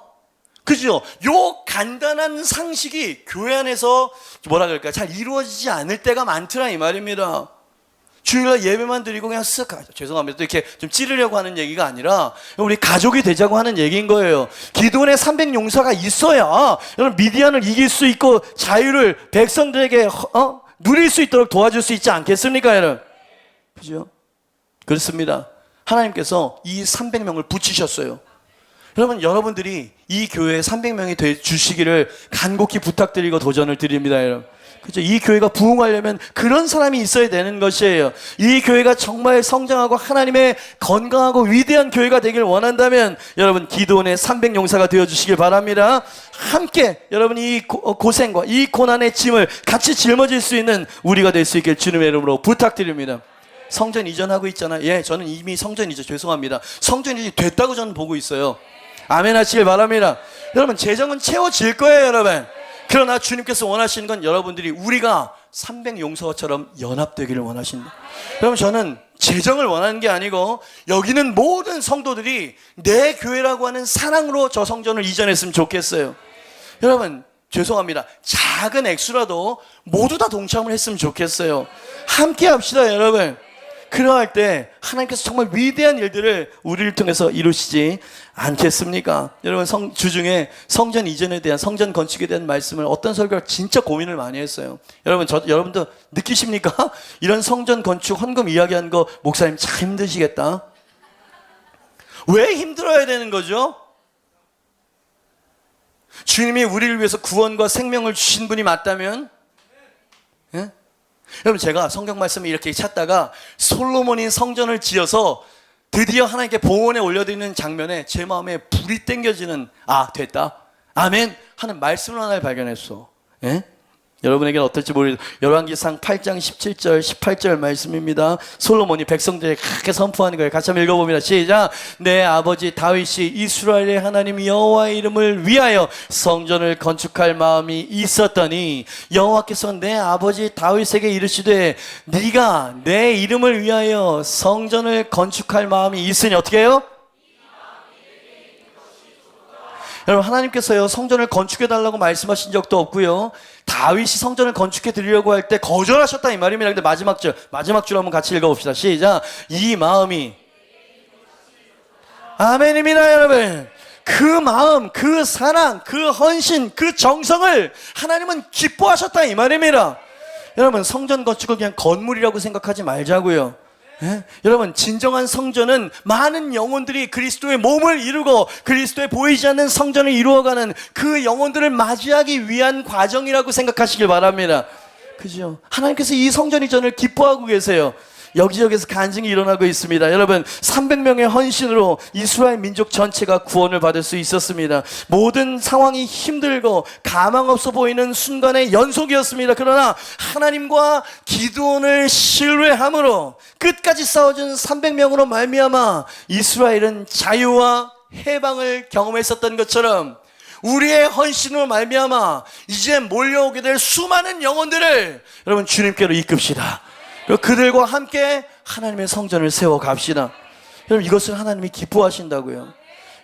그죠? 요 간단한 상식이 교회 안에서 뭐라 그럴까 잘 이루어지지 않을 때가 많더라 이 말입니다. 주일날 예배만 드리고 그냥 죄송합니다. 또 이렇게 좀 찌르려고 하는 얘기가 아니라 우리 가족이 되자고 하는 얘기인 거예요. 기도원에 300용사가 있어야 여러분 미디안을 이길 수 있고 자유를 백성들에게 누릴 수 있도록 도와줄 수 있지 않겠습니까 여러분? 그죠? 그렇습니다. 하나님께서 이 300명을 붙이셨어요. 여러분 여러분들이 이 교회에 300명이 돼 주시기를 간곡히 부탁드리고 도전을 드립니다 여러분. 그죠? 이 교회가 부흥하려면 그런 사람이 있어야 되는 것이에요. 이 교회가 정말 성장하고 하나님의 건강하고 위대한 교회가 되길 원한다면 여러분 기도원의 300용사가 되어주시길 바랍니다. 함께 여러분 이 고생과 이 고난의 짐을 같이 짊어질 수 있는 우리가 될 수 있길 주님의 이름으로 부탁드립니다. 성전 이전하고 있잖아요. 예, 저는 이미 성전 이전 죄송합니다. 성전 이전이 됐다고 저는 보고 있어요. 아멘 하시길 바랍니다. 여러분 재정은 채워질 거예요 여러분. 그러나 주님께서 원하시는 건 여러분들이 우리가 300용사처럼 연합되기를 원하신다. 여러분 저는 재정을 원하는 게 아니고 여기는 모든 성도들이 내 교회라고 하는 사랑으로 저 성전을 이전했으면 좋겠어요. 여러분 죄송합니다. 작은 액수라도 모두 다 동참을 했으면 좋겠어요. 함께 합시다 여러분. 그러할 때 하나님께서 정말 위대한 일들을 우리를 통해서 이루시지 않겠습니까? 여러분 주중에 성전 이전에 대한 성전 건축에 대한 말씀을 어떤 설교가 진짜 고민을 많이 했어요. 여러분도 느끼십니까? 이런 성전 건축 헌금 이야기하는 거 목사님 참 힘드시겠다. 왜 힘들어야 되는 거죠? 주님이 우리를 위해서 구원과 생명을 주신 분이 맞다면 예? 여러분 제가 성경 말씀을 이렇게 찾다가 솔로몬이 성전을 지어서 드디어 하나님께 봉헌에 올려드리는 장면에 제 마음에 불이 땡겨지는 됐다 아멘 하는 말씀을 하나를 발견했어. 예? 여러분에게는 어떨지 모르겠어요. 열왕기상 8장 17절 18절 말씀입니다. 솔로몬이 백성들에게 그렇게 선포하는 거예요. 같이 한번 읽어봅니다. 시작. 내 아버지 다윗이 이스라엘의 하나님 여호와의 이름을 위하여 성전을 건축할 마음이 있었더니 여호와께서 내 아버지 다윗에게 이르시되 네가 내 이름을 위하여 성전을 건축할 마음이 있으니 어떻게 해요? 여러분, 하나님께서요 성전을 건축해달라고 말씀하신 적도 없고요, 다윗이 성전을 건축해 드리려고 할 때 거절하셨다 이 말입니다. 근데 마지막 줄 한번 같이 읽어봅시다. 시작. 이 마음이, 아멘입니다. 여러분, 그 마음, 그 사랑, 그 헌신, 그 정성을 하나님은 기뻐하셨다 이 말입니다. 여러분, 성전 건축을 그냥 건물이라고 생각하지 말자고요. 예? 여러분, 진정한 성전은 많은 영혼들이 그리스도의 몸을 이루고 그리스도의 보이지 않는 성전을 이루어가는 그 영혼들을 맞이하기 위한 과정이라고 생각하시길 바랍니다. 그죠? 하나님께서 이 성전 이전을 기뻐하고 계세요. 여기저기서 간증이 일어나고 있습니다. 여러분, 300명의 헌신으로 이스라엘 민족 전체가 구원을 받을 수 있었습니다. 모든 상황이 힘들고 가망 없어 보이는 순간의 연속이었습니다. 그러나 하나님과 기드온을 신뢰함으로 끝까지 싸워준 300명으로 말미암아 이스라엘은 자유와 해방을 경험했었던 것처럼 우리의 헌신으로 말미암아 이제 몰려오게 될 수많은 영혼들을 여러분 주님께로 이끕시다. 그리고 그들과 함께 하나님의 성전을 세워 갑시다. 여러분, 이것을 하나님이 기뻐하신다고요.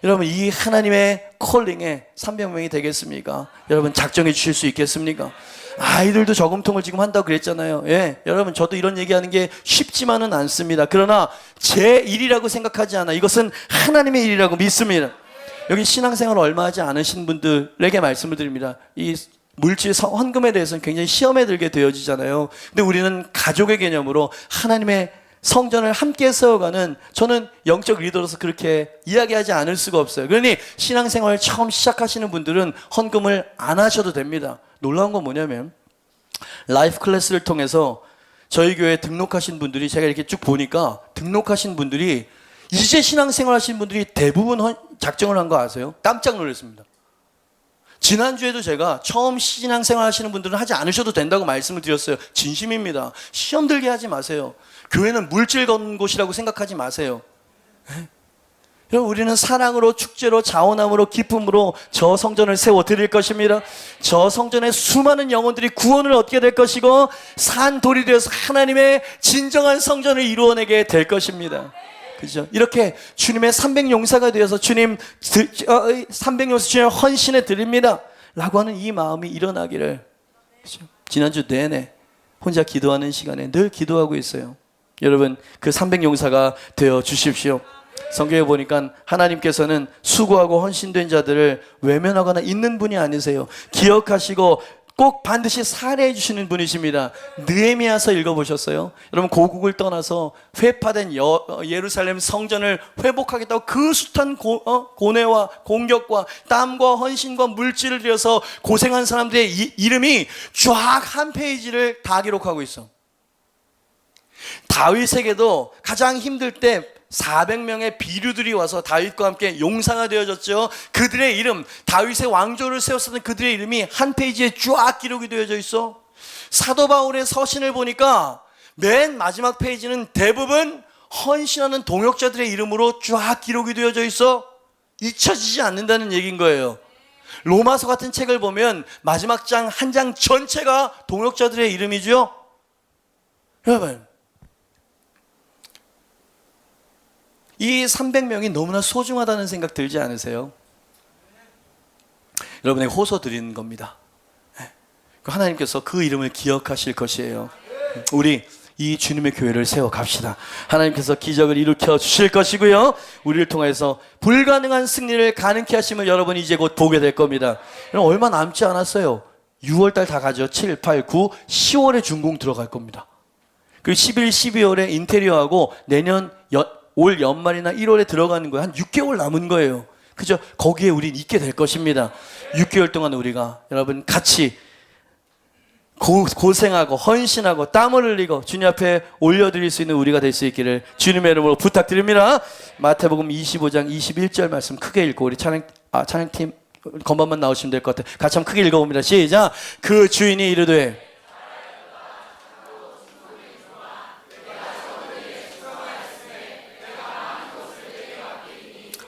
여러분, 이 하나님의 콜링에 300명이 되겠습니까? 여러분, 작정해 주실 수 있겠습니까? 아이들도 저금통을 지금 한다고 그랬잖아요. 예, 여러분, 저도 이런 얘기하는 게 쉽지만은 않습니다. 그러나 제 일이라고 생각하지 않아. 이것은 하나님의 일이라고 믿습니다. 여기 신앙생활 얼마 하지 않으신 분들에게 말씀을 드립니다. 이 물질 헌금에 대해서는 굉장히 시험에 들게 되어지잖아요. 근데 우리는 가족의 개념으로 하나님의 성전을 함께 세워가는, 저는 영적 리더로서 그렇게 이야기하지 않을 수가 없어요. 그러니 신앙생활을 처음 시작하시는 분들은 헌금을 안 하셔도 됩니다. 놀라운 건 뭐냐면 라이프 클래스를 통해서 저희 교회에 등록하신 분들이, 제가 이렇게 쭉 보니까 등록하신 분들이 이제 신앙생활 하시는 분들이 대부분 작정을 한 거 아세요? 깜짝 놀랐습니다. 지난주에도 제가 처음 신앙생활 하시는 분들은 하지 않으셔도 된다고 말씀을 드렸어요. 진심입니다. 시험 들게 하지 마세요. 교회는 물질 건 곳이라고 생각하지 마세요. 여러분, 우리는 사랑으로, 축제로, 자원함으로, 기쁨으로 저 성전을 세워 드릴 것입니다. 저 성전에 수많은 영혼들이 구원을 얻게 될 것이고 산돌이 되어서 하나님의 진정한 성전을 이루어내게 될 것입니다. 그죠? 이렇게 주님의 300용사가 되어서 주님 300용사 주님 헌신해 드립니다 라고 하는 이 마음이 일어나기를, 그죠? 지난주 내내 혼자 기도하는 시간에 늘 기도하고 있어요. 여러분, 그 300용사가 되어 주십시오. 성경에 보니까 하나님께서는 수고하고 헌신된 자들을 외면하거나 잊는 분이 아니세요. 기억하시고 꼭 반드시 살해해 주시는 분이십니다. 느헤미야서 읽어보셨어요? 여러분, 고국을 떠나서 회파된 예루살렘 성전을 회복하겠다고 그 숱한 고뇌와 공격과 땀과 헌신과 물질을 들여서 고생한 사람들의 이름이 쫙 한 페이지를 다 기록하고 있어. 다윗에게도 가장 힘들 때 400명의 비류들이 와서 다윗과 함께 용사가 되어졌죠. 그들의 이름, 다윗의 왕조를 세웠었던 그들의 이름이 한 페이지에 쫙 기록이 되어져 있어. 사도 바울의 서신을 보니까 맨 마지막 페이지는 대부분 헌신하는 동역자들의 이름으로 쫙 기록이 되어져 있어. 잊혀지지 않는다는 얘기인 거예요. 로마서 같은 책을 보면 마지막 장 한 장 전체가 동역자들의 이름이죠. 여러분, 이 300명이 너무나 소중하다는 생각 들지 않으세요? 여러분에게 호소 드리는 겁니다. 하나님께서 그 이름을 기억하실 것이에요. 우리 이 주님의 교회를 세워 갑시다. 하나님께서 기적을 일으켜 주실 것이고요, 우리를 통해서 불가능한 승리를 가능케 하심을 여러분이 이제 곧 보게 될 겁니다. 여러분, 얼마 남지 않았어요. 6월달 다 가죠. 7, 8, 9, 10월에 준공 들어갈 겁니다. 그리고 11, 12월에 인테리어하고 내년 올 연말이나 1월에 들어가는 거예요. 한 6개월 남은 거예요. 그죠? 거기에 우린 있게 될 것입니다. 6개월 동안 우리가 여러분 같이 고생하고 헌신하고 땀을 흘리고 주님 앞에 올려드릴 수 있는 우리가 될 수 있기를 주님의 이름으로 부탁드립니다. 마태복음 25장 21절 말씀 크게 읽고 우리 찬양팀 건반만 나오시면 될 것 같아요. 같이 한번 크게 읽어봅니다. 시작. 그 주인이 이르되.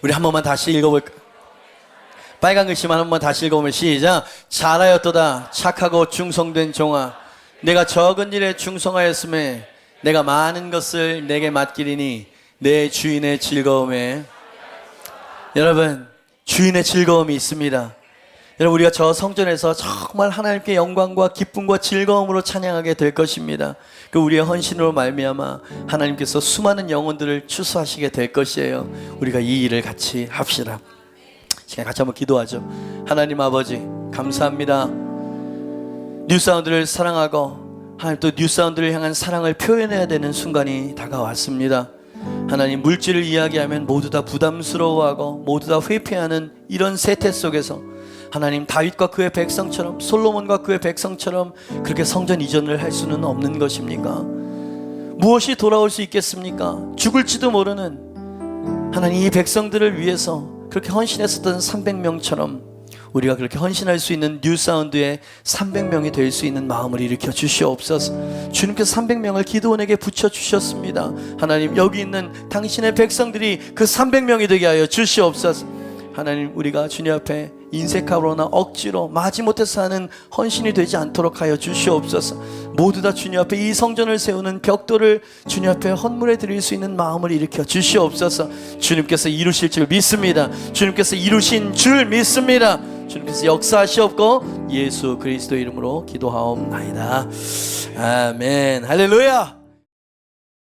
우리 한 번만 다시 읽어볼까요? 빨간 글씨만 한 번만 다시 읽어보면 시작. 잘하였도다 착하고 충성된 종아, 내가 적은 일에 충성하였음에 내가 많은 것을 내게 맡기리니 내 주인의 즐거움에. 여러분, 주인의 즐거움이 있습니다. 여러분, 우리가 저 성전에서 정말 하나님께 영광과 기쁨과 즐거움으로 찬양하게 될 것입니다. 그 우리의 헌신으로 말미암아 하나님께서 수많은 영혼들을 추수하시게 될 것이에요. 우리가 이 일을 같이 합시다. 시간 같이 한번 기도하죠. 하나님 아버지, 감사합니다. 뉴사운드를 사랑하고 하나님 또 뉴사운드를 향한 사랑을 표현해야 되는 순간이 다가왔습니다. 하나님, 물질을 이야기하면 모두 다 부담스러워하고 모두 다 회피하는 이런 세태 속에서 하나님, 다윗과 그의 백성처럼, 솔로몬과 그의 백성처럼 그렇게 성전 이전을 할 수는 없는 것입니까? 무엇이 돌아올 수 있겠습니까? 죽을지도 모르는 하나님, 이 백성들을 위해서 그렇게 헌신했었던 300명처럼 우리가 그렇게 헌신할 수 있는 뉴사운드의 300명이 될 수 있는 마음을 일으켜 주시옵소서. 주님께서 300명을 기드온에게 붙여주셨습니다. 하나님, 여기 있는 당신의 백성들이 그 300명이 되게 하여 주시옵소서. 하나님, 우리가 주님 앞에 인색함으로나 억지로 마지못해서 하는 헌신이 되지 않도록 하여 주시옵소서. 모두 다 주님 앞에 이 성전을 세우는 벽돌을 주님 앞에 헌물해 드릴 수 있는 마음을 일으켜 주시옵소서. 주님께서 이루실 줄 믿습니다. 주님께서 이루신 줄 믿습니다. 주님께서 역사하시옵고 예수 그리스도 이름으로 기도하옵나이다. 아멘. 할렐루야.